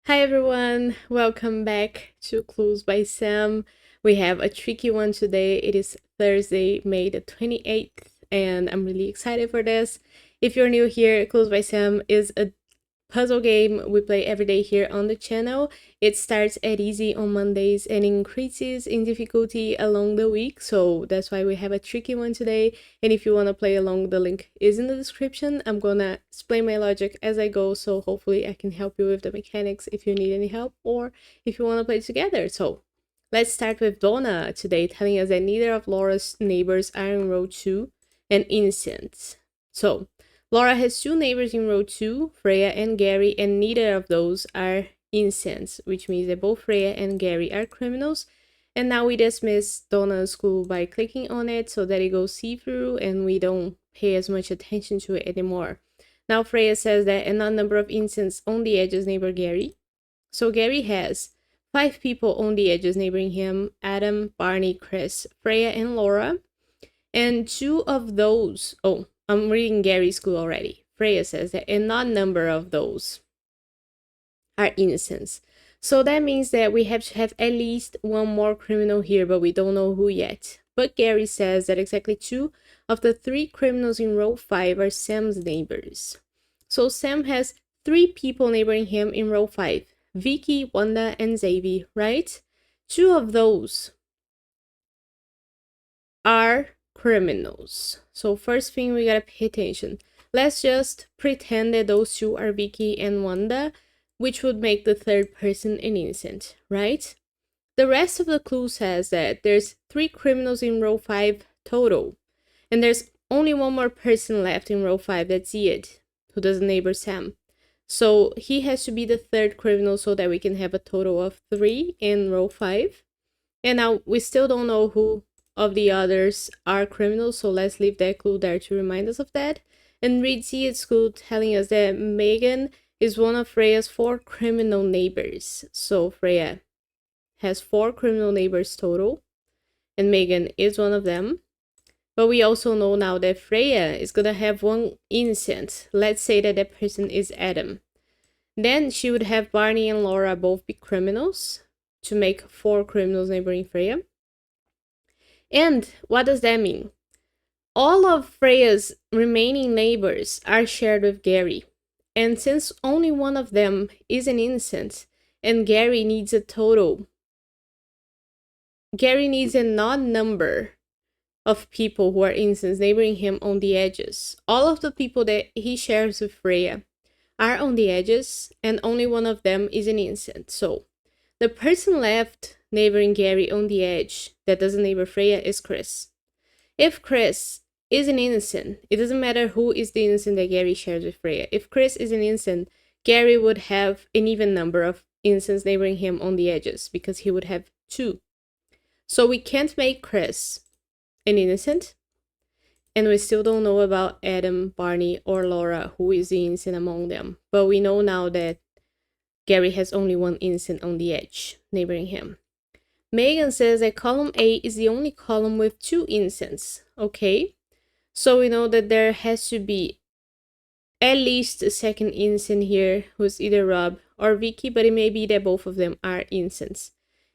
Hi everyone, welcome back to Clues by Sam. We have a tricky one today. It is Thursday, May the 28th, and I'm really excited for this. If you're new here, Clues by Sam is a puzzle game we play every day here on the channel. It starts at easy on Mondays and increases in difficulty along the week, so that's why we have a tricky one today. And if you want to play along, the link is in the description. I'm gonna explain my logic as I go, so hopefully I can help you with the mechanics if you need any help or if you want to play together. So let's start with Donna today, telling us that neither of Laura's neighbors are in row 2 and innocent. So Laura has two neighbors in row 2, Freya and Gary, and neither of those are innocents, which means that both Freya and Gary are criminals. And now we dismiss Donna's clue by clicking on it so that it goes see-through and we don't pay as much attention to it anymore. Now Freya says that an odd number of innocents on the edges neighbor Gary. So Gary has 5 people on the edges neighboring him: Adam, Barney, Chris, Freya, and Laura. And 2 of those, I'm reading Gary's clue already. Freya says that an odd number of those are innocents. So that means that we have to have at least one more criminal here, but we don't know who yet. But Gary says that exactly 2 of the 3 criminals in row 5 are Sam's neighbors. So Sam has 3 people neighboring him in row 5. Vicky, Wanda, and Xavi, right? 2 of those are criminals. So first thing we gotta pay attention. Let's just pretend that those 2 are Vicky and Wanda, which would make the third person an innocent, right? The rest of the clue says that there's 3 criminals in row 5 total, and there's only one more person left in row 5, that's Ian, who doesn't neighbor Sam. So he has to be the third criminal so that we can have a total of 3 in row 5. And now we still don't know who of the others are criminals, so let's leave that clue there to remind us of that. And read Ziad's clue telling us that Megan is one of Freya's 4 criminal neighbors. So Freya has 4 criminal neighbors total, and Megan is one of them. But we also know now that Freya is gonna have one innocent. Let's say that that person is Adam. Then she would have Barney and Laura both be criminals to make 4 criminals neighboring Freya. And what does that mean? All of Freya's remaining neighbors are shared with Gary. And since only one of them is an innocent, and Gary needs an odd number of people who are innocents neighboring him on the edges. All of the people that he shares with Freya are on the edges, and only one of them is an innocent. So the person left neighboring Gary on the edge that doesn't neighbor Freya is Chris. If Chris is an innocent, it doesn't matter who is the innocent that Gary shares with Freya. If Chris is an innocent, Gary would have an even number of innocents neighboring him on the edges because he would have 2. So we can't make Chris an innocent, and we still don't know about Adam, Barney, or Laura, who is the innocent among them. But we know now that Gary has only one innocent on the edge neighboring him. Megan says that column A is the only column with 2 innocents. Okay, so we know that there has to be at least a second innocent here who's either Rob or Vicky, but it may be that both of them are innocents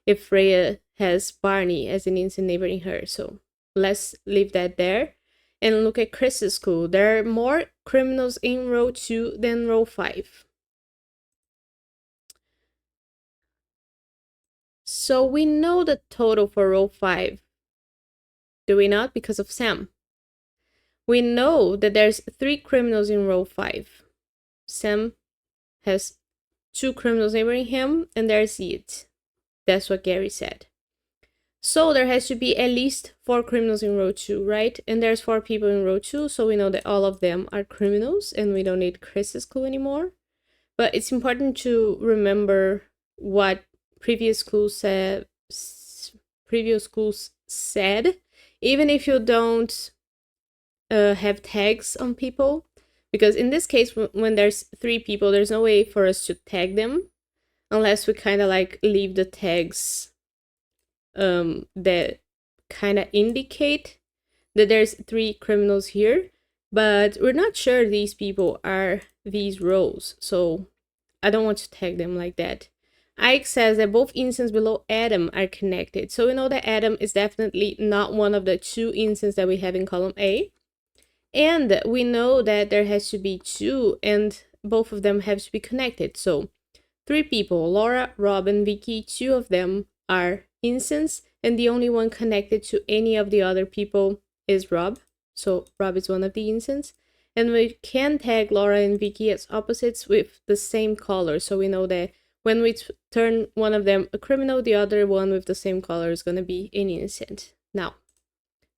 if Freya has Barney as an innocent neighboring her. So let's leave that there and look at Chris's clue. There are more criminals in row 2 than row 5. So we know the total for row 5, do we not? Because of Sam. We know that there's 3 criminals in row 5. Sam has 2 criminals neighboring him, and there's it. That's what Gary said. So there has to be at least 4 criminals in row 2, right? And there's 4 people in row 2, so we know that all of them are criminals, and we don't need Chris's clue anymore. But it's important to remember what previous clues said, even if you don't have tags on people, because in this case, when there's 3 people, there's no way for us to tag them unless we kind of like leave the tags that kind of indicate that there's 3 criminals here, but we're not sure these people are these rows. So I don't want to tag them like that. Ike says that both instances below Adam are connected. So we know that Adam is definitely not one of the two instances that we have in column A. And we know that there has to be two, and both of them have to be connected. So 3 people, Laura, Rob, and Vicky, 2 of them are instance, and the only one connected to any of the other people is Rob. So Rob is one of the instance. And we can tag Laura and Vicky as opposites with the same color. So we know that when we turn one of them a criminal, the other one with the same color is going to be an innocent. Now,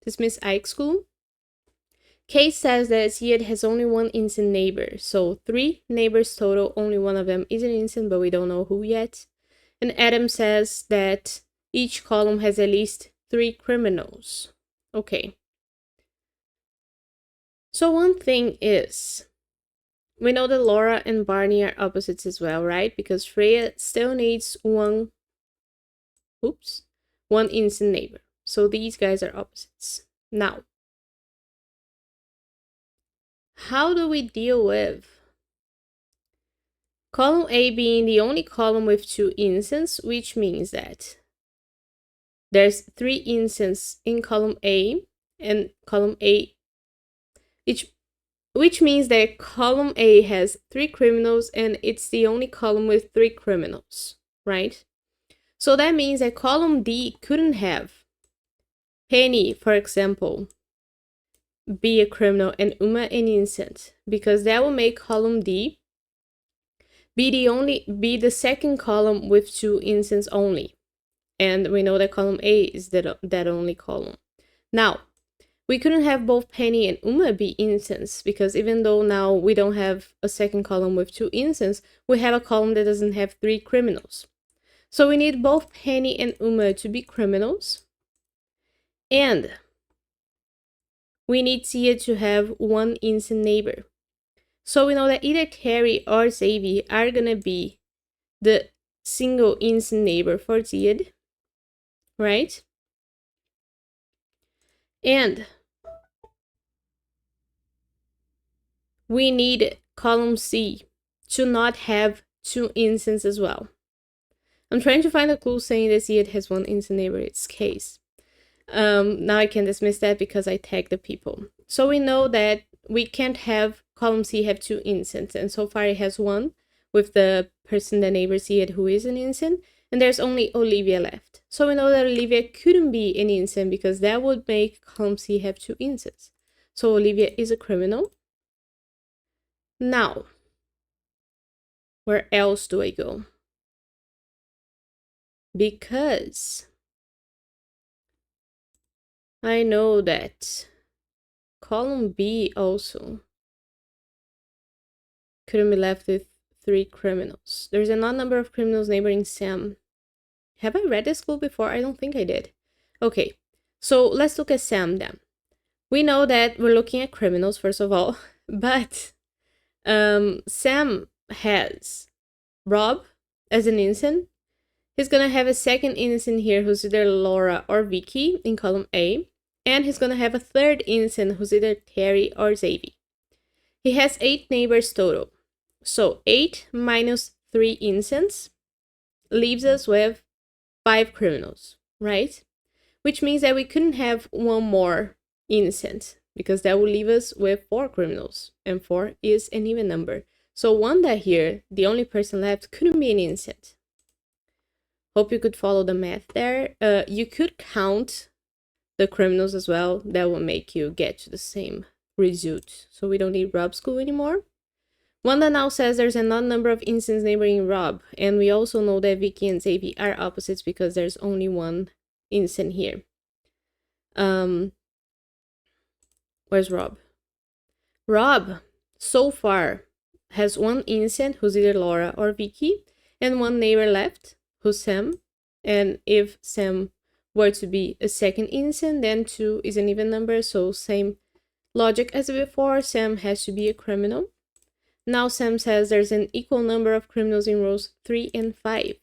dismiss I exclude. Kate says that Ziad has only one innocent neighbor. So 3 neighbors total, only one of them is an innocent, but we don't know who yet. And Adam says that each column has at least 3 criminals. Okay. So one thing is, we know that Laura and Barney are opposites as well, right? Because Freya still needs one innocent neighbor. So these guys are opposites. Now, how do we deal with column A being the only column with 2 instances, which means that there's 3 instances in column A, and column A, which means that column A has 3 criminals, and it's the only column with 3 criminals, right? So that means that column D couldn't have Penny, for example, be a criminal and Uma an innocent, because that will make column D be the second column with 2 instances only. And we know that column A is that only column. Now, we couldn't have both Penny and Uma be innocents, because even though now we don't have a second column with 2 instances, we have a column that doesn't have 3 criminals. So we need both Penny and Uma to be criminals, and we need Tia to have one innocent neighbor. So we know that either Terry or Xavier are gonna be the single innocent neighbor for Ziad, right? And we need column C to not have 2 instances as well. I'm trying to find a clue saying that Ziad has one innocent neighbor. It's case. Now I can dismiss that because I tagged the people. So we know that we can't have column C have 2 instances, and so far it has 1 with the person that neighbors Ziad who is an innocent, and there's only Olivia left. So we know that Olivia couldn't be an innocent because that would make column C have 2 instances. So Olivia is a criminal. Now, where else do I go? Because I know that column B also couldn't be left with 3 criminals. There's an odd number of criminals neighboring Sam. Have I read this clue before? I don't think I did. Okay, so let's look at Sam then. We know that we're looking at criminals, first of all, but Sam has Rob as an innocent. He's gonna have a second innocent here who's either Laura or Vicky in column A, and he's gonna have a third innocent who's either Terry or Xavier. He has 8 neighbors total. So 8 minus 3 innocents leaves us with 5 criminals, right? Which means that we couldn't have one more innocent, because that would leave us with 4 criminals, and 4 is an even number. So Wanda here, the only person left, couldn't be an innocent. Hope you could follow the math there. You could count the criminals as well. That will make you get to the same result. So we don't need Rob's clue anymore. Wanda now says there's an odd number of instances neighboring Rob, and we also know that Vicky and Xavier are opposites because there's only one instant here. Where's Rob? Rob, so far, has 1 innocent who's either Laura or Vicky, and 1 neighbor left who's Sam. And if Sam were to be a second innocent, then 2 is an even number, so same logic as before, Sam has to be a criminal. Now Sam says there's an equal number of criminals in rows 3 and 5.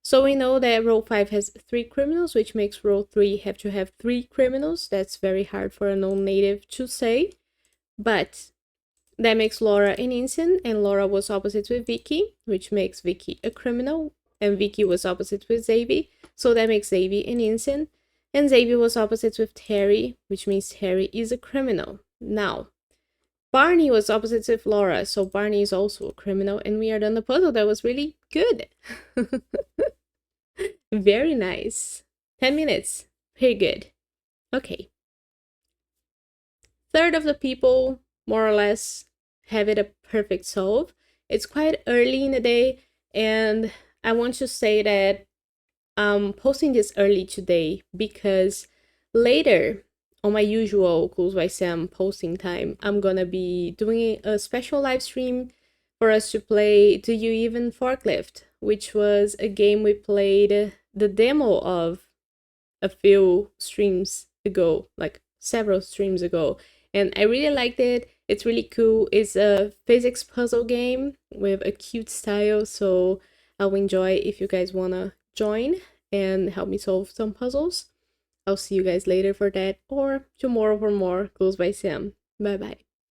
So we know that row 5 has 3 criminals, which makes row 3 have to have 3 criminals. That's very hard for a non-native to say. But That makes Laura an innocent, and Laura was opposite with Vicky, which makes Vicky a criminal, and Vicky was opposite with Xavier, so that makes Xavier an innocent, and Xavier was opposite with Terry, which means Terry is a criminal. Now, Barney was opposite with Laura, so Barney is also a criminal, and we are done the puzzle. That was really good. Very nice. 10 minutes. Very good. Okay. Third of the people, more or less, have it a perfect solve. It's quite early in the day, and I want to say that I'm posting this early today because later on my usual Clues by Sam posting time, I'm gonna be doing a special live stream for us to play Do You Even Forklift, which was a game we played the demo of a few streams ago, like several streams ago, and I really liked it. It's really cool. It's a physics puzzle game with a cute style, so I'll enjoy if you guys wanna join and help me solve some puzzles. I'll see you guys later for that, or tomorrow for more Clues by Sam. Bye bye.